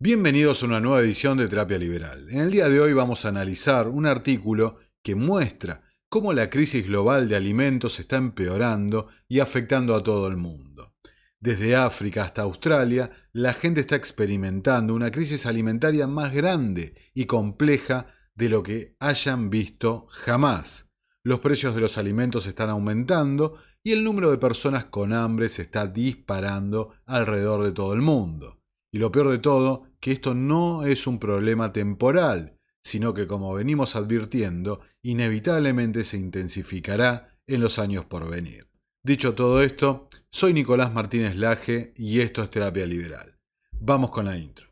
Bienvenidos a una nueva edición de Terapia Liberal. En el día de hoy vamos a analizar un artículo que muestra cómo la crisis global de alimentos está empeorando y afectando a todo el mundo. Desde África hasta Australia, la gente está experimentando una crisis alimentaria más grande y compleja de lo que hayan visto jamás. Los precios de los alimentos están aumentando y el número de personas con hambre se está disparando alrededor de todo el mundo. Y lo peor de todo, que esto no es un problema temporal, sino que, como venimos advirtiendo, inevitablemente se intensificará en los años por venir. Dicho todo esto, soy Nicolás Martínez Laje y esto es Terapia Liberal. Vamos con la intro.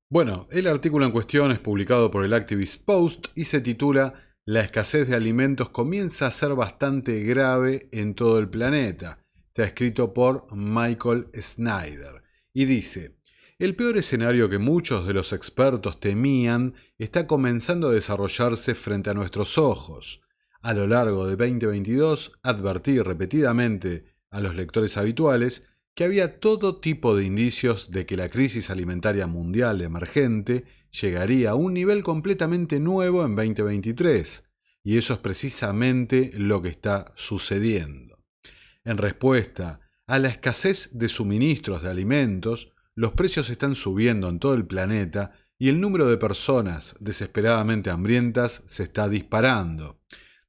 Bueno, el artículo en cuestión es publicado por el Activist Post y se titula "La escasez de alimentos comienza a ser bastante grave en todo el planeta". Está escrito por Michael Snyder y dice: "El peor escenario que muchos de los expertos temían está comenzando a desarrollarse frente a nuestros ojos. A lo largo de 2022 advertí repetidamente a los lectores habituales que había todo tipo de indicios de que la crisis alimentaria mundial emergente llegaría a un nivel completamente nuevo en 2023, y eso es precisamente lo que está sucediendo. En respuesta a la escasez de suministros de alimentos, los precios están subiendo en todo el planeta y el número de personas desesperadamente hambrientas se está disparando.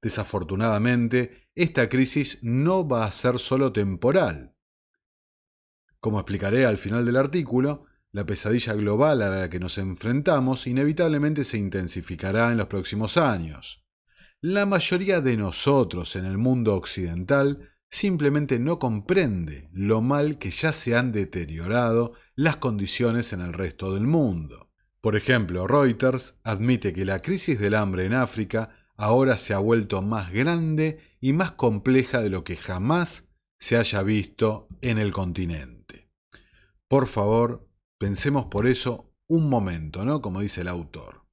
Desafortunadamente, esta crisis no va a ser solo temporal. Como explicaré al final del artículo, la pesadilla global a la que nos enfrentamos inevitablemente se intensificará en los próximos años. La mayoría de nosotros en el mundo occidental simplemente no comprende lo mal que ya se han deteriorado las condiciones en el resto del mundo. Por ejemplo, Reuters admite que la crisis del hambre en África ahora se ha vuelto más grande y más compleja de lo que jamás se haya visto en el continente. Por favor, pensemos por eso un momento, ¿no? Como dice el autor.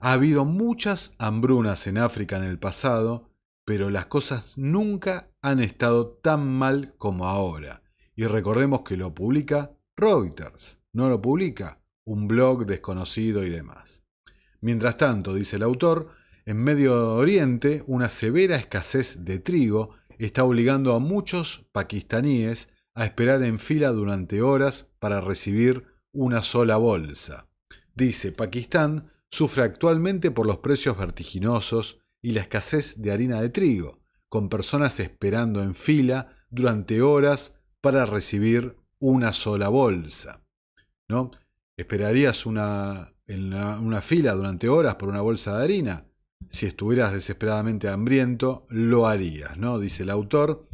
Ha habido muchas hambrunas en África en el pasado, pero las cosas nunca han estado tan mal como ahora. Y recordemos que lo publica Reuters, no lo publica un blog desconocido y demás. Mientras tanto, dice el autor, en Medio Oriente una severa escasez de trigo está obligando a muchos pakistaníes a esperar en fila durante horas para recibir una sola bolsa. Dice, Pakistán sufre actualmente por los precios vertiginosos y la escasez de harina de trigo, con personas esperando en fila durante horas para recibir una sola bolsa, ¿no? ¿Esperarías una fila durante horas por una bolsa de harina? Si estuvieras desesperadamente hambriento, lo harías, ¿no? Dice el autor,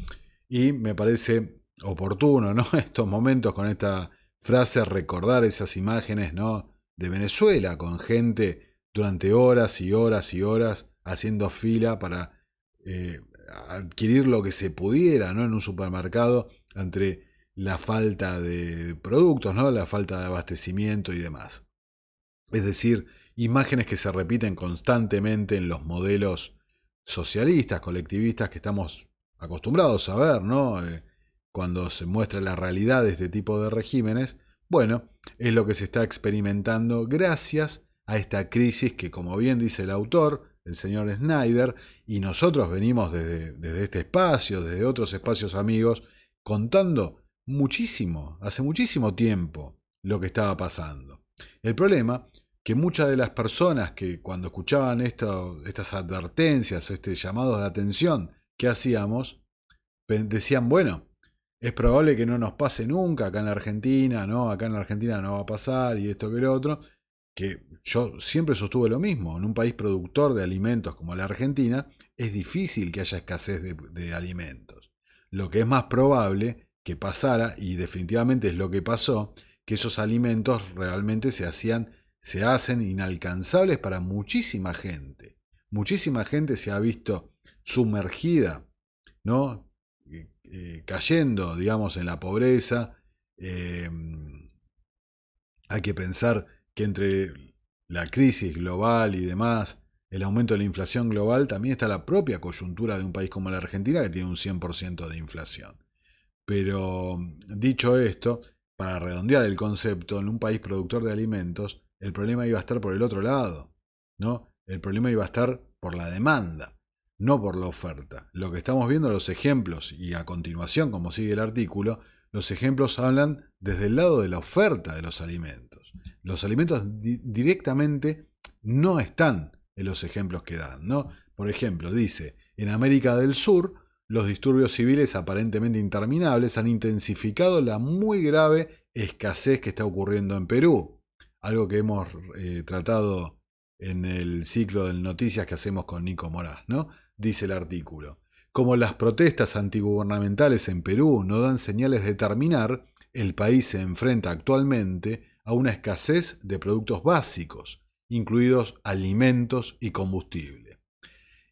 y me parece oportuno, ¿no? Estos momentos con esta frase, recordar esas imágenes, ¿no? De Venezuela, con gente durante horas y horas y horas haciendo fila para eh, adquirir lo que se pudiera, ¿no? En un supermercado, entre la falta de productos, ¿no? La falta de abastecimiento y demás. Es decir, imágenes que se repiten constantemente en los modelos socialistas, colectivistas que estamos acostumbrados a ver, ¿no? Cuando se muestra la realidad de este tipo de regímenes, bueno, es lo que se está experimentando gracias a esta crisis que, como bien dice el autor, el señor Snyder, y nosotros venimos desde este espacio, desde otros espacios amigos, contando muchísimo, hace muchísimo tiempo, lo que estaba pasando. El problema que muchas de las personas que cuando escuchaban estas advertencias, llamados de atención que hacíamos, decían, bueno, es probable que no nos pase nunca acá en la Argentina, ¿no? Acá en la Argentina no va a pasar y esto que lo otro, que yo siempre sostuve lo mismo. En un país productor de alimentos como la Argentina, es difícil que haya escasez de alimentos. Lo que es más probable que pasara, y definitivamente es lo que pasó, que esos alimentos realmente se hacen inalcanzables para muchísima gente. Muchísima gente se ha visto sumergida, ¿no? Cayendo, digamos, en la pobreza. Eh, Hay que pensar que entre la crisis global y demás, el aumento de la inflación global, también está la propia coyuntura de un país como la Argentina, que tiene un 100% de inflación. Pero dicho esto, para redondear el concepto, en un país productor de alimentos, el problema iba a estar por el otro lado, ¿no? El problema iba a estar por la demanda, no por la oferta. Lo que estamos viendo, los ejemplos, y a continuación, como sigue el artículo, los ejemplos hablan desde el lado de la oferta de los alimentos. Los alimentos directamente no están en los ejemplos que dan, ¿no? Por ejemplo, dice, en América del Sur, los disturbios civiles aparentemente interminables han intensificado la muy grave escasez que está ocurriendo en Perú, algo que hemos tratado en el ciclo de noticias que hacemos con Nico Moraz, ¿no? Dice el artículo. Como las protestas antigubernamentales en Perú no dan señales de terminar, el país se enfrenta actualmente a una escasez de productos básicos, incluidos alimentos y combustible.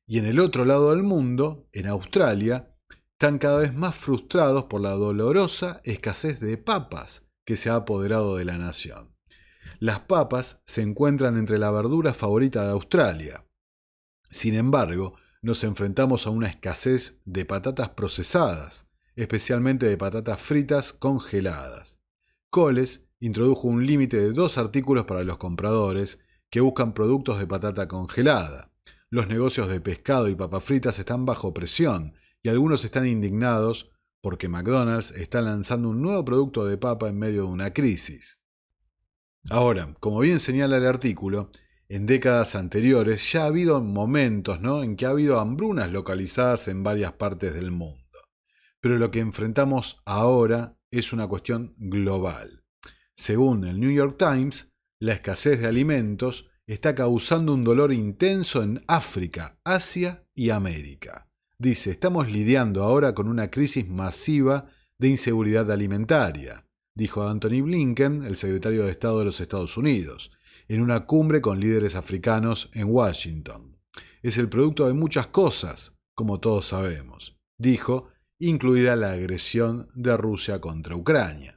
Y en el otro lado del mundo, en Australia, están cada vez más frustrados por la dolorosa escasez de papas que se ha apoderado de la nación. Las papas se encuentran entre la verdura favorita de Australia. Sin embargo, nos enfrentamos a una escasez de patatas procesadas, especialmente de patatas fritas congeladas. Coles introdujo un límite de 2 artículos para los compradores que buscan productos de patata congelada. Los negocios de pescado y papas fritas están bajo presión y algunos están indignados porque McDonald's está lanzando un nuevo producto de papa en medio de una crisis. Ahora, como bien señala el artículo, en décadas anteriores ya ha habido momentos, ¿no?, en que ha habido hambrunas localizadas en varias partes del mundo. Pero lo que enfrentamos ahora es una cuestión global. Según el New York Times, la escasez de alimentos está causando un dolor intenso en África, Asia y América. Dice, estamos lidiando ahora con una crisis masiva de inseguridad alimentaria, dijo Anthony Blinken, el secretario de Estado de los Estados Unidos, en una cumbre con líderes africanos en Washington. Es el producto de muchas cosas, como todos sabemos, dijo, incluida la agresión de Rusia contra Ucrania.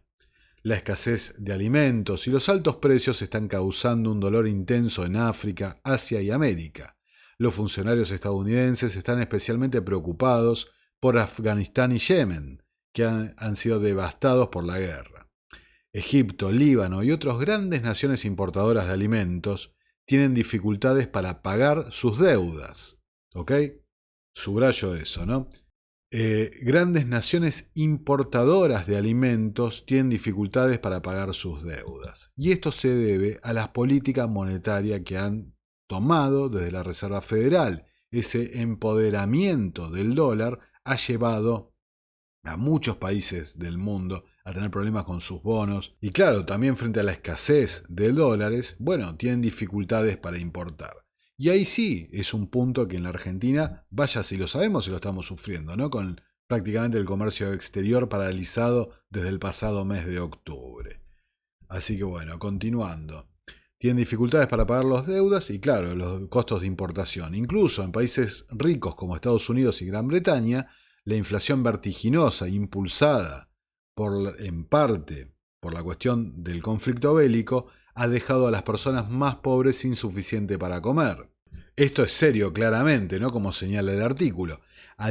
La escasez de alimentos y los altos precios están causando un dolor intenso en África, Asia y América. Los funcionarios estadounidenses están especialmente preocupados por Afganistán y Yemen, que han sido devastados por la guerra. Egipto, Líbano y otras grandes naciones importadoras de alimentos tienen dificultades para pagar sus deudas. ¿Ok? Subrayo eso, ¿no? Grandes naciones importadoras de alimentos tienen dificultades para pagar sus deudas. Y esto se debe a las políticas monetarias que han tomado desde la Reserva Federal. Ese empoderamiento del dólar ha llevado a muchos países del mundo a tener problemas con sus bonos. Y claro, también frente a la escasez de dólares, bueno, tienen dificultades para importar. Y ahí sí es un punto que en la Argentina, vaya si lo sabemos y lo estamos sufriendo, ¿no? Con prácticamente el comercio exterior paralizado desde el pasado mes de octubre. Así que bueno, continuando. Tienen dificultades para pagar las deudas y claro, los costos de importación. Incluso en países ricos como Estados Unidos y Gran Bretaña, la inflación vertiginosa impulsada en parte por la cuestión del conflicto bélico ha dejado a las personas más pobres sin suficiente para comer. Esto es serio, claramente, ¿no? Como señala el artículo.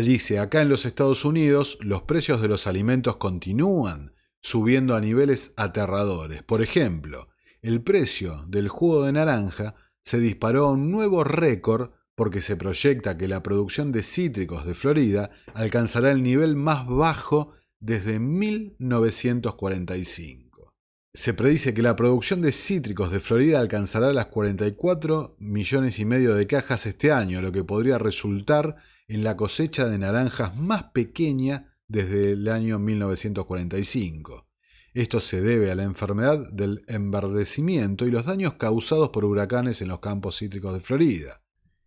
Dice, acá en los Estados Unidos los precios de los alimentos continúan subiendo a niveles aterradores. Por ejemplo, el precio del jugo de naranja se disparó a un nuevo récord porque se proyecta que la producción de cítricos de Florida alcanzará el nivel más bajo desde 1945. Se predice que la producción de cítricos de Florida alcanzará las 44,5 millones de cajas este año, lo que podría resultar en la cosecha de naranjas más pequeña desde el año 1945. Esto se debe a la enfermedad del enverdecimiento y los daños causados por huracanes en los campos cítricos de Florida.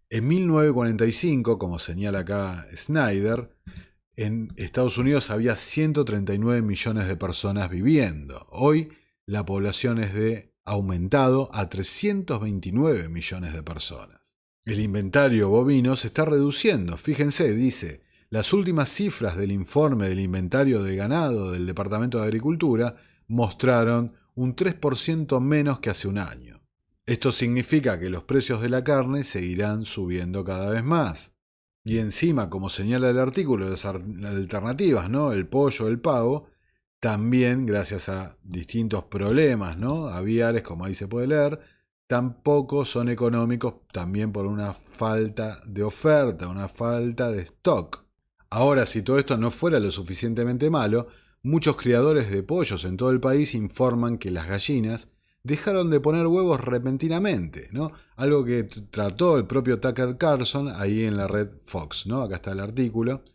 En 1945, como señala acá Snyder, en Estados Unidos había 139 millones de personas viviendo. Hoy la población es aumentado a 329 millones de personas. El inventario bovino se está reduciendo. Fíjense, dice, las últimas cifras del informe del inventario de ganado del Departamento de Agricultura mostraron un 3% menos que hace un año. Esto significa que los precios de la carne seguirán subiendo cada vez más. Y encima, como señala el artículo, las alternativas, ¿no? El pollo, el pavo, también gracias a distintos problemas, ¿no? Aviares, como ahí se puede leer, tampoco son económicos, también por una falta de oferta, una falta de stock. Ahora, si todo esto no fuera lo suficientemente malo, muchos criadores de pollos en todo el país informan que las gallinas dejaron de poner huevos repentinamente, ¿no? Algo que trató el propio Tucker Carlson ahí en la red Fox, ¿no? Acá está el artículo,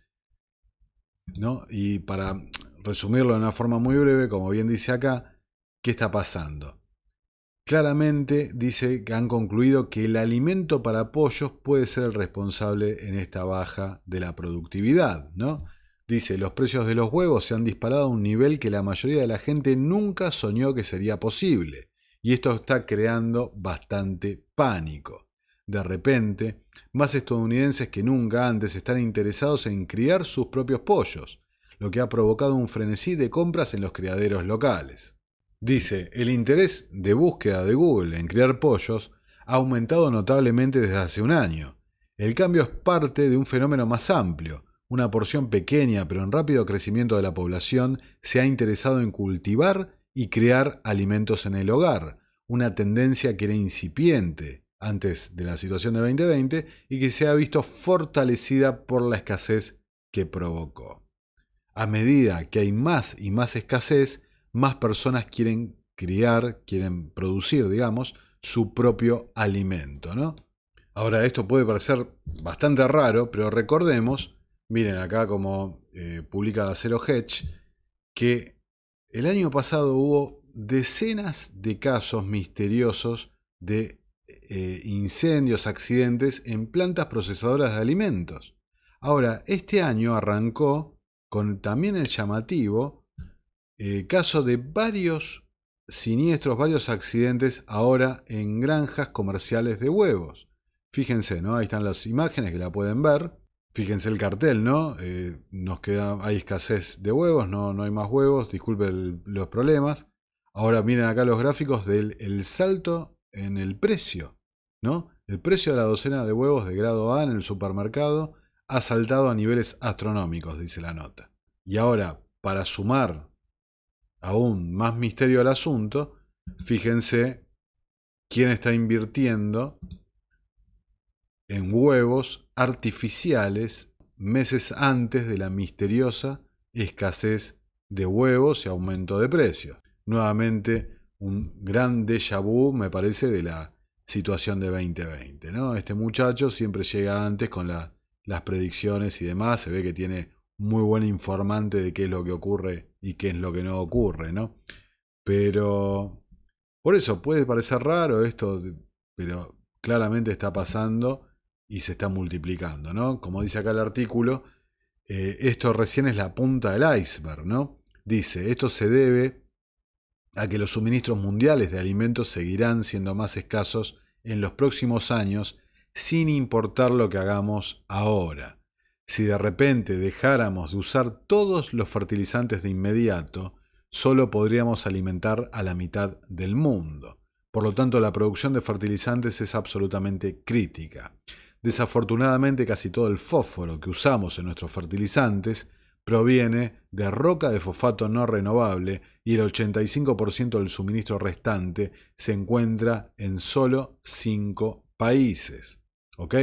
¿no? Y para resumirlo de una forma muy breve, como bien dice acá, ¿qué está pasando? Claramente dice que han concluido que el alimento para pollos puede ser el responsable en esta baja de la productividad, ¿no? Dice, los precios de los huevos se han disparado a un nivel que la mayoría de la gente nunca soñó que sería posible. Y esto está creando bastante pánico. De repente, más estadounidenses que nunca antes están interesados en criar sus propios pollos, lo que ha provocado un frenesí de compras en los criaderos locales. Dice, el interés de búsqueda de Google en criar pollos ha aumentado notablemente desde hace un año. El cambio es parte de un fenómeno más amplio. Una porción pequeña pero en rápido crecimiento de la población se ha interesado en cultivar y crear alimentos en el hogar, una tendencia que era incipiente antes de la situación de 2020 y que se ha visto fortalecida por la escasez que provocó. A medida que hay más y más escasez, más personas quieren criar, quieren producir, digamos, su propio alimento, ¿no? Ahora, esto puede parecer bastante raro, pero recordemos, miren acá como publica Zero Hedge, que el año pasado hubo decenas de casos misteriosos de incendios, accidentes en plantas procesadoras de alimentos. Ahora, este año arrancó con también el llamativo caso de varios siniestros, varios accidentes ahora en granjas comerciales de huevos. Fíjense, ¿no? Ahí están las imágenes que la pueden ver. Fíjense el cartel, ¿no? Nos queda, hay escasez de huevos, no hay más huevos, disculpen los problemas. Ahora miren acá los gráficos del el salto en el precio, ¿no? El precio de la docena de huevos de grado A en el supermercado ha saltado a niveles astronómicos, dice la nota. Y ahora, para sumar aún más misterio al asunto, fíjense quién está invirtiendo en huevos artificiales meses antes de la misteriosa escasez de huevos y aumento de precios. Nuevamente, un gran déjà vu, me parece, de la situación de 2020, ¿no? Este muchacho siempre llega antes con las predicciones y demás, se ve que tiene muy buen informante de qué es lo que ocurre y qué es lo que no ocurre, ¿no? Pero, por eso puede parecer raro esto, pero claramente está pasando y se está multiplicando, ¿no? Como dice acá el artículo, esto recién es la punta del iceberg, ¿no? Dice, esto se debe a que los suministros mundiales de alimentos seguirán siendo más escasos en los próximos años sin importar lo que hagamos ahora. Si de repente dejáramos de usar todos los fertilizantes de inmediato, solo podríamos alimentar a la mitad del mundo. Por lo tanto, la producción de fertilizantes es absolutamente crítica. Desafortunadamente, casi todo el fósforo que usamos en nuestros fertilizantes proviene de roca de fosfato no renovable y el 85% del suministro restante se encuentra en solo 5 países. ¿Ok?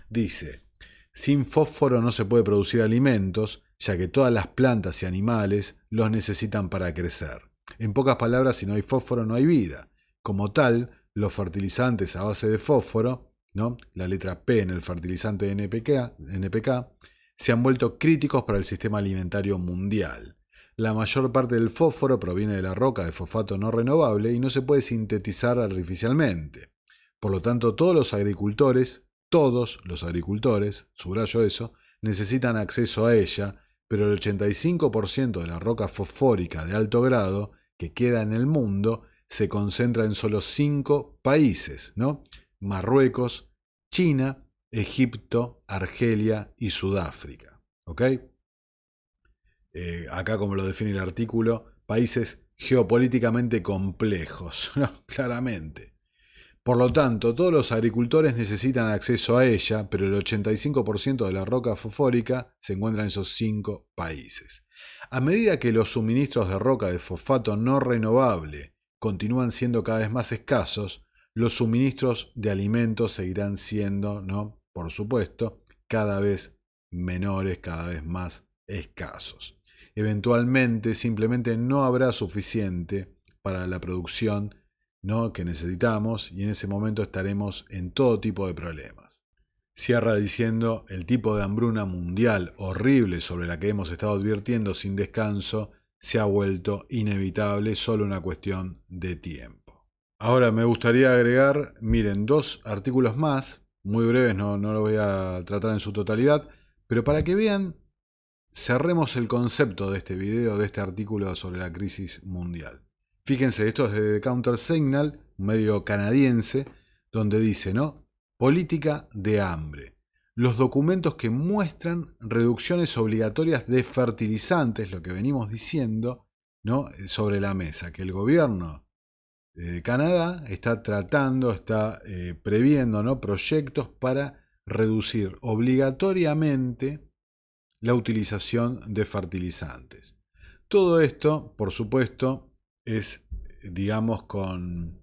Dice, sin fósforo no se puede producir alimentos, ya que todas las plantas y animales los necesitan para crecer. En pocas palabras, si no hay fósforo no hay vida. Como tal, los fertilizantes a base de fósforo, ¿no? La letra P en el fertilizante NPK, se han vuelto críticos para el sistema alimentario mundial. La mayor parte del fósforo proviene de la roca de fosfato no renovable y no se puede sintetizar artificialmente. Por lo tanto, todos los agricultores, subrayo eso, necesitan acceso a ella, pero el 85% de la roca fosfórica de alto grado que queda en el mundo se concentra en solo 5 países, ¿no? Marruecos, China, Egipto, Argelia y Sudáfrica. ¿Ok? Acá, como lo define el artículo, países geopolíticamente complejos, ¿no? Claramente. Por lo tanto, todos los agricultores necesitan acceso a ella, pero el 85% de la roca fosfórica se encuentra en esos 5 países. A medida que los suministros de roca de fosfato no renovable continúan siendo cada vez más escasos, los suministros de alimentos seguirán siendo, ¿no?, por supuesto, cada vez menores, cada vez más escasos. Eventualmente simplemente no habrá suficiente para la producción, ¿no?, que necesitamos, y en ese momento estaremos en todo tipo de problemas. Cierra diciendo: el tipo de hambruna mundial horrible sobre la que hemos estado advirtiendo sin descanso se ha vuelto inevitable, solo una cuestión de tiempo. Ahora me gustaría agregar, miren, 2 artículos más, muy breves, no lo voy a tratar en su totalidad, pero para que vean, cerremos el concepto de este video, de este artículo sobre la crisis mundial. Fíjense, esto es de Counter Signal, un medio canadiense, donde dice, ¿no?, política de hambre. Los documentos que muestran reducciones obligatorias de fertilizantes, lo que venimos diciendo, ¿no?, sobre la mesa, que el gobierno de Canadá está tratando, está previendo, ¿no?, proyectos para reducir obligatoriamente la utilización de fertilizantes. Todo esto, por supuesto, es, digamos, con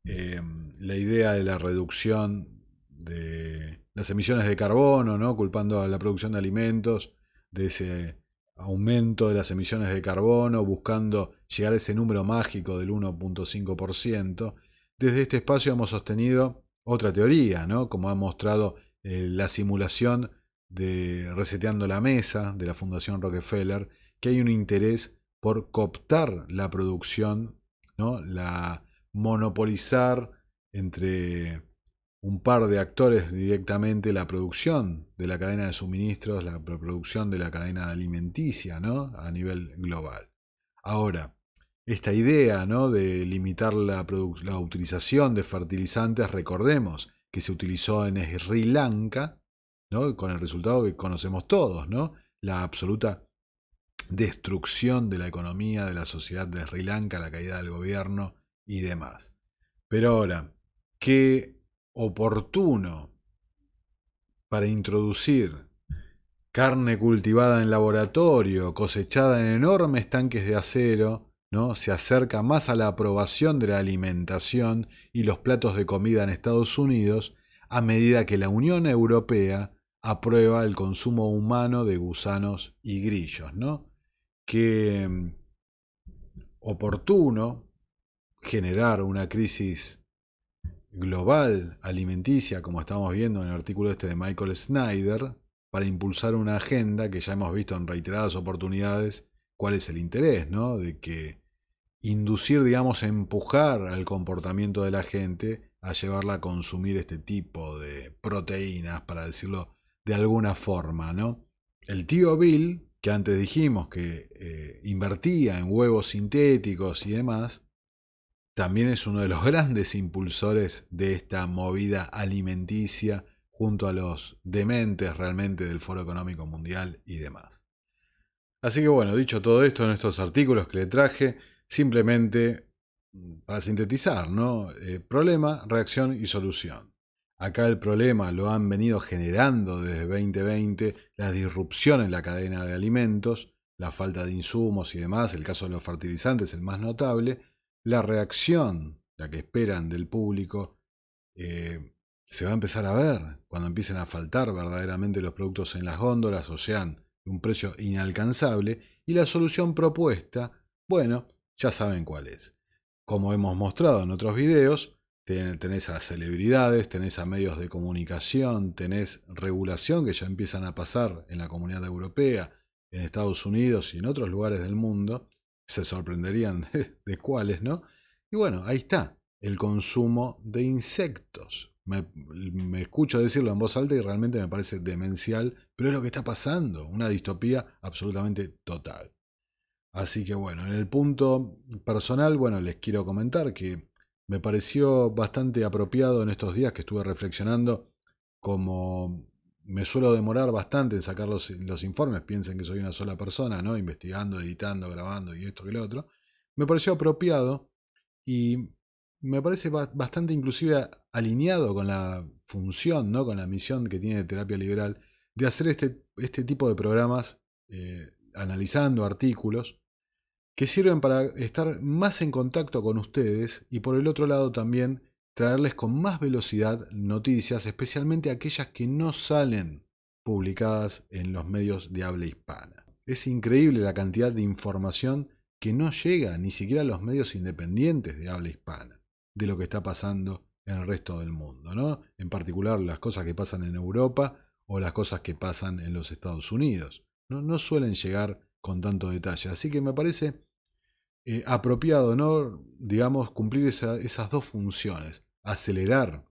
la idea de la reducción de las emisiones de carbono, ¿no?, culpando a la producción de alimentos de ese aumento de las emisiones de carbono, buscando llegar a ese número mágico del 1.5%. Desde este espacio hemos sostenido otra teoría, ¿no?, como ha mostrado la simulación de Reseteando la Mesa de la Fundación Rockefeller, que hay un interés por cooptar la producción, ¿no?, la monopolizar entre un par de actores directamente la producción de la cadena de suministros, la producción de la cadena alimenticia, ¿no?, a nivel global. Ahora, esta idea, ¿no?, de limitar la utilización de fertilizantes, recordemos que se utilizó en Sri Lanka, ¿no?, con el resultado que conocemos todos, ¿no?, la absoluta destrucción de la economía, de la sociedad de Sri Lanka, la caída del gobierno y demás. Pero ahora, qué oportuno para introducir carne cultivada en laboratorio, cosechada en enormes tanques de acero, ¿no?, se acerca más a la aprobación de la alimentación y los platos de comida en Estados Unidos a medida que la Unión Europea aprueba el consumo humano de gusanos y grillos, ¿no? Qué oportuno generar una crisis global alimenticia, como estamos viendo en el artículo este de Michael Snyder, para impulsar una agenda que ya hemos visto en reiteradas oportunidades cuál es el interés, ¿no?, de que inducir, digamos, empujar al comportamiento de la gente a llevarla a consumir este tipo de proteínas, para decirlo de alguna forma, ¿no? El tío Bill, que antes dijimos que invertía en huevos sintéticos y demás, también es uno de los grandes impulsores de esta movida alimenticia, junto a los dementes realmente del Foro Económico Mundial y demás. Así que bueno, dicho todo esto en estos artículos que le traje, simplemente para sintetizar, ¿no? Problema, reacción y solución. Acá el problema lo han venido generando desde 2020 la disrupción en la cadena de alimentos, la falta de insumos y demás, el caso de los fertilizantes el más notable. La reacción, la que esperan del público, se va a empezar a ver cuando empiecen a faltar verdaderamente los productos en las góndolas, o sean de un precio inalcanzable. Y la solución propuesta, bueno, ya saben cuál es. Como hemos mostrado en otros videos, tenés a celebridades, tenés a medios de comunicación, tenés regulación que ya empiezan a pasar en la Comunidad Europea, en Estados Unidos y en otros lugares del mundo. Se sorprenderían de cuáles, ¿no? Y bueno, ahí está, el consumo de insectos. Me escucho decirlo en voz alta y realmente me parece demencial, pero es lo que está pasando, una distopía absolutamente total. Así que bueno, en el punto personal, bueno, les quiero comentar que me pareció bastante apropiado en estos días que estuve reflexionando, como me suelo demorar bastante en sacar los informes, piensen que soy una sola persona, ¿no?, investigando, editando, grabando y esto que lo otro. Me pareció apropiado y me parece bastante inclusive alineado con la función, ¿no? Con la misión que tiene Terapia Liberal de hacer este tipo de programas analizando artículos que sirven para estar más en contacto con ustedes y por el otro lado también traerles con más velocidad noticias, especialmente aquellas que no salen publicadas en los medios de habla hispana. Es increíble la cantidad de información que no llega ni siquiera a los medios independientes de habla hispana de lo que está pasando en el resto del mundo, ¿no? En particular las cosas que pasan en Europa o las cosas que pasan en los Estados Unidos. No suelen llegar con tanto detalle. Así que me parece apropiado, ¿no? Digamos, cumplir esas dos funciones. Acelerar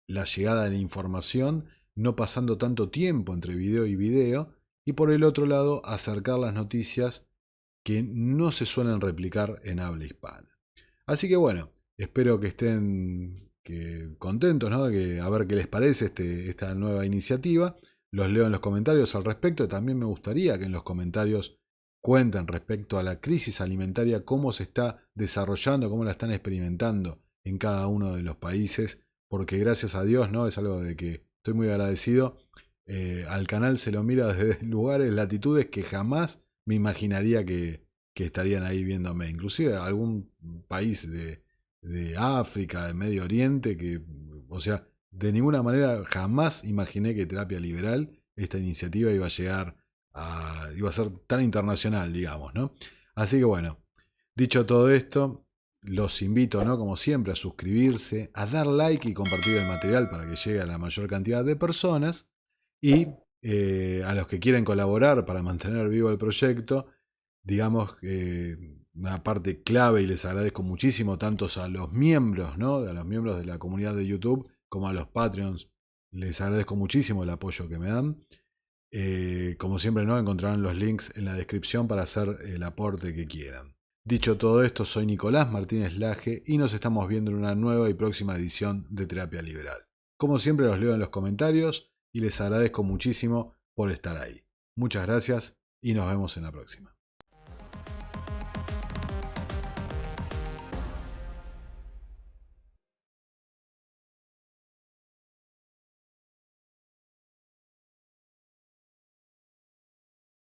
la llegada de la información, no pasando tanto tiempo entre video y video. Y por el otro lado, acercar las noticias que no se suelen replicar en habla hispana. Así que bueno, espero que estén contentos, ¿no? A ver qué les parece esta nueva iniciativa. Los leo en los comentarios al respecto. También me gustaría que en los comentarios cuenten respecto a la crisis alimentaria, cómo se está desarrollando, cómo la están experimentando en cada uno de los países, porque gracias a Dios, ¿no? Es algo de que estoy muy agradecido. Al canal se lo mira desde lugares, latitudes que jamás me imaginaría que estarían ahí viéndome. Inclusive algún país de África, de Medio Oriente, que, o sea, de ninguna manera jamás imaginé que Terapia Liberal, esta iniciativa iba a llegar iba a ser tan internacional, digamos, ¿no? Así que bueno, dicho todo esto, los invito, ¿no? Como siempre, a suscribirse, a dar like y compartir el material para que llegue a la mayor cantidad de personas y a los que quieren colaborar para mantener vivo el proyecto, digamos que una parte clave y les agradezco muchísimo tanto a los miembros, ¿no? A los miembros de la comunidad de YouTube como a los Patreons. Les agradezco muchísimo el apoyo que me dan. Como siempre, ¿no? Encontrarán los links en la descripción para hacer el aporte que quieran. Dicho todo esto, soy Nicolás Martínez Laje y nos estamos viendo en una nueva y próxima edición de Terapia Liberal. Como siempre, los leo en los comentarios y les agradezco muchísimo por estar ahí. Muchas gracias y nos vemos en la próxima.